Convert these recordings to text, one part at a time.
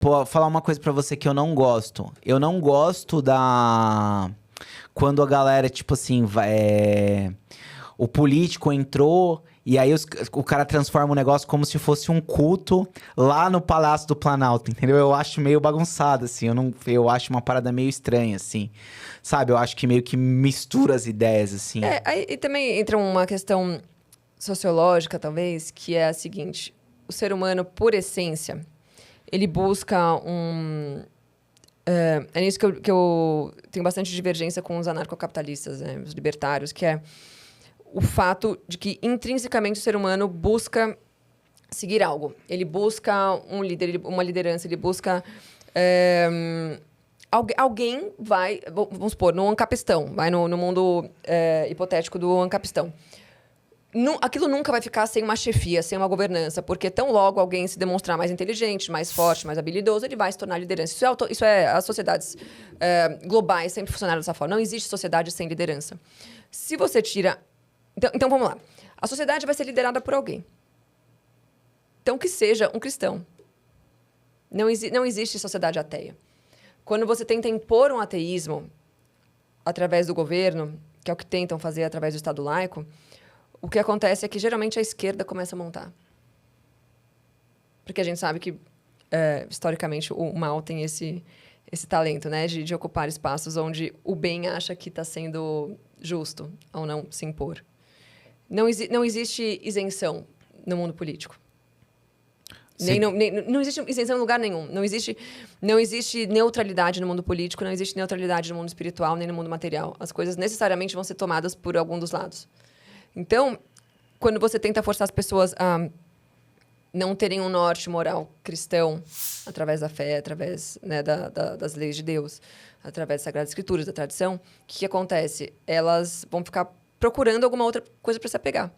Pô, falar uma coisa pra você que eu não gosto. Eu não gosto da... Quando a galera, tipo assim, o político entrou e aí o cara transforma o negócio como se fosse um culto lá no Palácio do Planalto, entendeu? Eu acho meio bagunçado, assim. Eu acho uma parada meio estranha, assim. Sabe? Eu acho que meio que mistura as ideias, assim. Aí e também entra uma questão sociológica, talvez, que é a seguinte: o ser humano, por essência, ele busca um. É nisso que eu tenho bastante divergência com os anarcocapitalistas, né, os libertários, que é o fato de que, intrinsecamente, o ser humano busca seguir algo. Ele busca um líder, uma liderança, ele busca. Alguém vai, vamos supor, no Ancapistão, vai no mundo hipotético do Ancapistão. Aquilo nunca vai ficar sem uma chefia, sem uma governança, porque tão logo alguém se demonstrar mais inteligente, mais forte, mais habilidoso, ele vai se tornar liderança. Isso é as sociedades globais sempre funcionaram dessa forma. Não existe sociedade sem liderança. Se você tira... Então vamos lá. A sociedade vai ser liderada por alguém. Então que seja um cristão. Não existe sociedade ateia. Quando você tenta impor um ateísmo através do governo, que é o que tentam fazer através do Estado laico, o que acontece é que, geralmente, a esquerda começa a montar. Porque a gente sabe que, historicamente, o mal tem esse talento, né? De ocupar espaços onde o bem acha que está sendo justo, ao não se impor. Não existe isenção no mundo político. Não existe isenção em lugar nenhum. Não existe neutralidade no mundo político, não existe neutralidade no mundo espiritual, nem no mundo material. As coisas necessariamente vão ser tomadas por algum dos lados. Então, quando você tenta forçar as pessoas a não terem um norte moral cristão, através da fé, através, né, das leis de Deus, através das Sagradas Escrituras, da tradição, o que acontece? Elas vão ficar procurando alguma outra coisa para se apegar.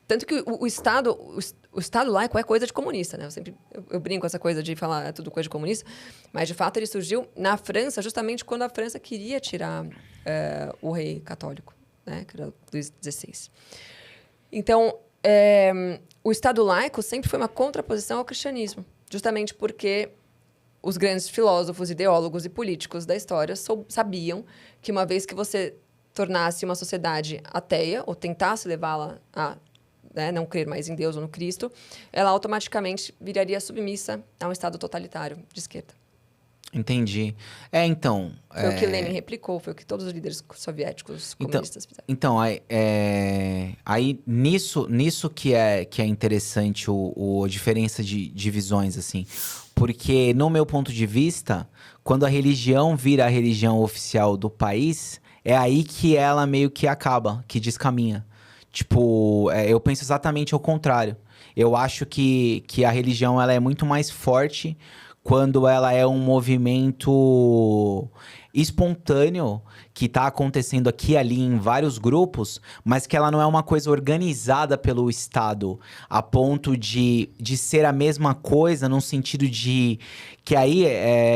Tanto que o Estado laico é coisa de comunista, né? Eu brinco com essa coisa de falar é tudo coisa de comunista, mas, de fato, ele surgiu na França justamente quando a França queria tirar o rei católico, né? Que era Luís XVI. Então, o Estado laico sempre foi uma contraposição ao cristianismo, justamente porque os grandes filósofos, ideólogos e políticos da história sabiam que, uma vez que você tornasse uma sociedade ateia, ou tentasse levá-la a não crer mais em Deus ou no Cristo, ela automaticamente viraria submissa a um Estado totalitário de esquerda. Entendi. Então... Foi o que Lenin replicou, foi o que todos os líderes soviéticos comunistas fizeram. Então, aí nisso que é interessante a diferença de visões, assim. Porque, no meu ponto de vista, quando a religião vira a religião oficial do país, é aí que ela meio que acaba, que descaminha. Tipo, eu penso exatamente ao contrário. Eu acho que a religião ela é muito mais forte quando ela é um movimento espontâneo que está acontecendo aqui e ali em vários grupos, mas que ela não é uma coisa organizada pelo Estado, a ponto de ser a mesma coisa, num sentido de que aí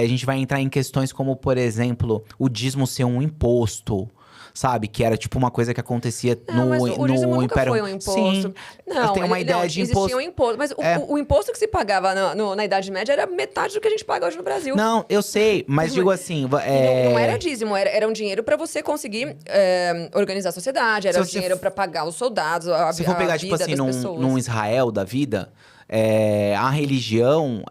a gente vai entrar em questões como, por exemplo, o dízimo ser um imposto. Sabe? Que era tipo uma coisa que acontecia mas o dízimo no nunca Império... foi um imposto. Sim, não, tem uma ideia de imposto. Existia um imposto. Mas o imposto que se pagava na Idade Média era metade do que a gente paga hoje no Brasil. Não, eu sei, mas digo assim... Não era dízimo, era um dinheiro para você conseguir organizar a sociedade, era dinheiro para pagar os soldados, Se for pegar, tipo assim, num Israel da vida, a religião...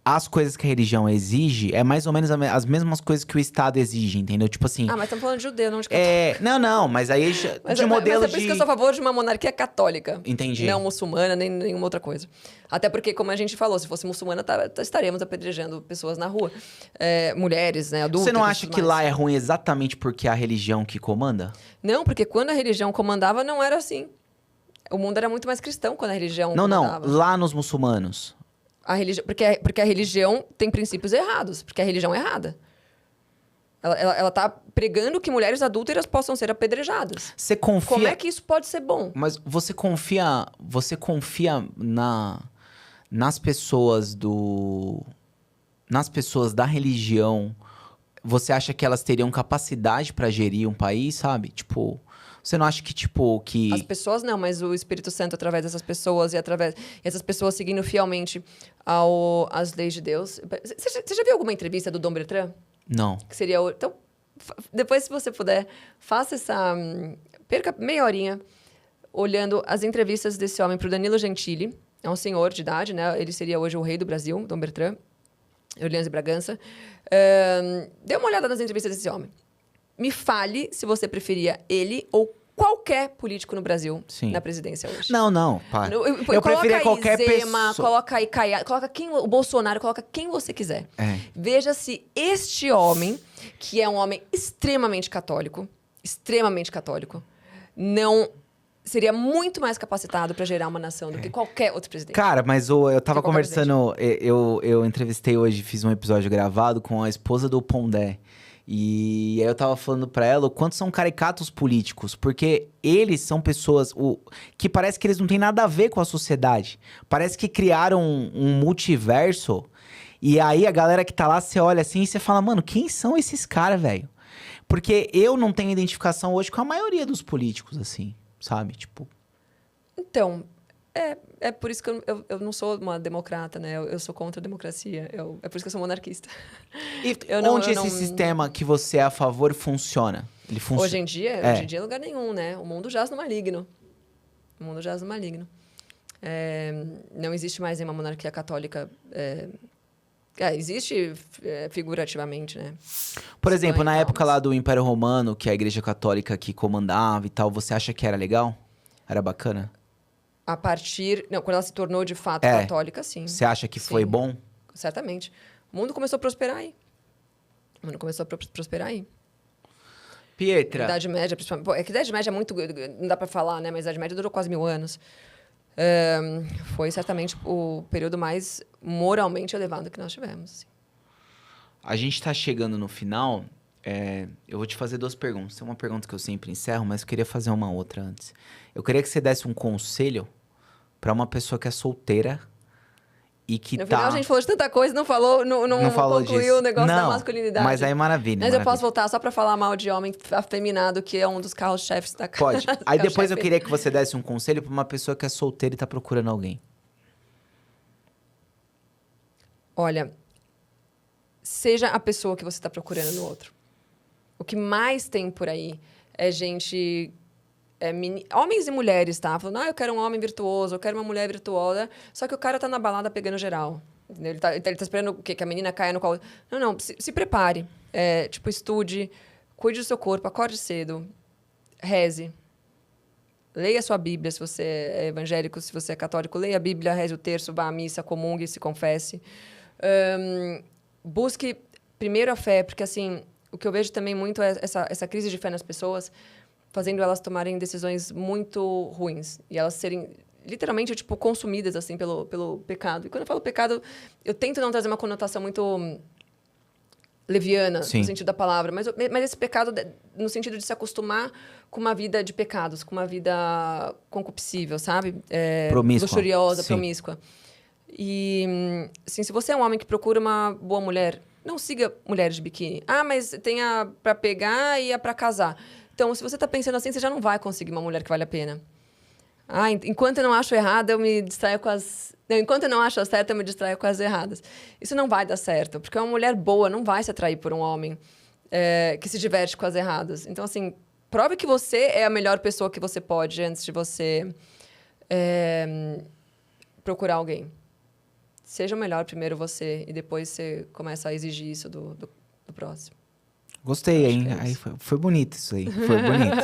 As coisas que a religião exige é mais ou menos as mesmas coisas que o Estado exige, entendeu? Tipo assim... mas estamos falando de judeu, não de católico. Não, mas aí Mas de modelo é por isso que eu sou a favor de uma monarquia católica. Entendi. Não muçulmana, nem nenhuma outra coisa. Até porque, como a gente falou, se fosse muçulmana, estaríamos apedrejando pessoas na rua. Mulheres, né, adultas. Você não acha que lá é ruim exatamente porque é a religião que comanda? Não, porque quando a religião comandava, não era assim. O mundo era muito mais cristão quando a religião comandava. Não, lá nos muçulmanos... Porque a religião tem princípios errados, porque a religião é errada. Ela tá pregando que mulheres adúlteras possam ser apedrejadas. Você confia... Como é que isso pode ser bom? Mas você confia nas pessoas nas pessoas da religião? Você acha que elas teriam capacidade pra gerir um país, sabe? Tipo, Você não acha que, tipo, que... As pessoas não, mas o Espírito Santo através dessas pessoas e essas pessoas seguindo fielmente às leis de Deus. Você já viu alguma entrevista do Dom Bertrand? Não. Que seria então, depois, se você puder, faça essa... perca meia horinha olhando as entrevistas desse homem para o Danilo Gentili. É um senhor de idade, né? Ele seria hoje o rei do Brasil, Dom Bertrand. Orleans de Bragança. Dê uma olhada nas entrevistas desse homem. Me fale se você preferia ele ou qualquer político no Brasil na presidência hoje. Não, pá. Eu preferia qualquer Zema, pessoa. Coloca aí Caiado, coloca o Bolsonaro, coloca quem você quiser. Veja se este homem, que é um homem extremamente católico, não seria muito mais capacitado para gerar uma nação do que qualquer outro presidente. Cara, mas eu tava conversando, eu entrevistei hoje, fiz um episódio gravado com a esposa do Pondé. E aí eu tava falando pra ela o quanto são caricatos políticos, porque eles são pessoas que parece que eles não têm nada a ver com a sociedade. Parece que criaram um multiverso, e aí a galera que tá lá, você olha assim e você fala, mano, quem são esses caras, velho? Porque eu não tenho identificação hoje com a maioria dos políticos, assim, sabe? Tipo... Então, é por isso que eu não sou uma democrata, né? Eu sou contra a democracia. É por isso que eu sou monarquista. E onde esse sistema que você é a favor funciona? Ele funciona? Hoje em dia, em lugar nenhum, né? O mundo jaz no maligno. Não existe mais nenhuma monarquia católica. Existe figurativamente, né? Por exemplo, na época lá do Império Romano, que a Igreja Católica que comandava e tal, você acha que era legal? Era bacana? A partir... Não, quando ela se tornou de fato católica, sim. Você acha que foi bom? Certamente. O mundo começou a prosperar aí. Pietra. Idade Média, principalmente. É que a Idade Média é muito... Não dá pra falar, né? Mas a Idade Média durou quase 1000 anos. Foi certamente o período mais moralmente elevado que nós tivemos. Assim. A gente tá chegando no final. Eu vou te fazer 2 perguntas. Tem uma pergunta que eu sempre encerro, mas eu queria fazer uma outra antes. Eu queria que você desse um conselho pra uma pessoa que é solteira e que no final a gente falou de tanta coisa, não concluiu disso. O negócio da masculinidade. Mas aí maravilha. Mas eu posso voltar só pra falar mal de homem afeminado, que é um dos carros-chefes da casa. Pode. Aí depois eu queria que você desse um conselho pra uma pessoa que é solteira e tá procurando alguém. Olha, seja a pessoa que você tá procurando no outro. O que mais tem por aí é gente... homens e mulheres, tá? Falando, eu quero um homem virtuoso, eu quero uma mulher virtuosa. Só que o cara tá na balada pegando geral. Entendeu? Ele tá esperando o quê? Que a menina caia no colo. Não, se prepare. Estude, cuide do seu corpo, acorde cedo, reze. Leia a sua Bíblia, se você é evangélico, se você é católico, leia a Bíblia, reze o terço, vá à missa, comungue, se confesse. Busque primeiro a fé, porque assim, o que eu vejo também muito é essa crise de fé nas pessoas, fazendo elas tomarem decisões muito ruins. E elas serem, literalmente, consumidas, assim, pelo pecado. E quando eu falo pecado, eu tento não trazer uma conotação muito leviana, Sim. no sentido da palavra. Mas esse pecado, no sentido de se acostumar com uma vida de pecados, com uma vida concupiscível, sabe? Promíscua. Luxuriosa, Sim. promíscua. E, assim, se você é um homem que procura uma boa mulher, não siga mulheres de biquíni. Mas tem a pra pegar e a pra casar. Então, se você tá pensando assim, você já não vai conseguir uma mulher que vale a pena. Enquanto eu não acho errada, eu me distraio com as... Não, enquanto eu não acho a certa, eu me distraio com as erradas. Isso não vai dar certo, porque uma mulher boa não vai se atrair por um homem que se diverte com as erradas. Então, assim, prove que você é a melhor pessoa que você pode antes de você procurar alguém. Seja o melhor primeiro você, e depois você começa a exigir isso do próximo. Gostei, hein? Aí foi bonito isso aí. Foi bonito.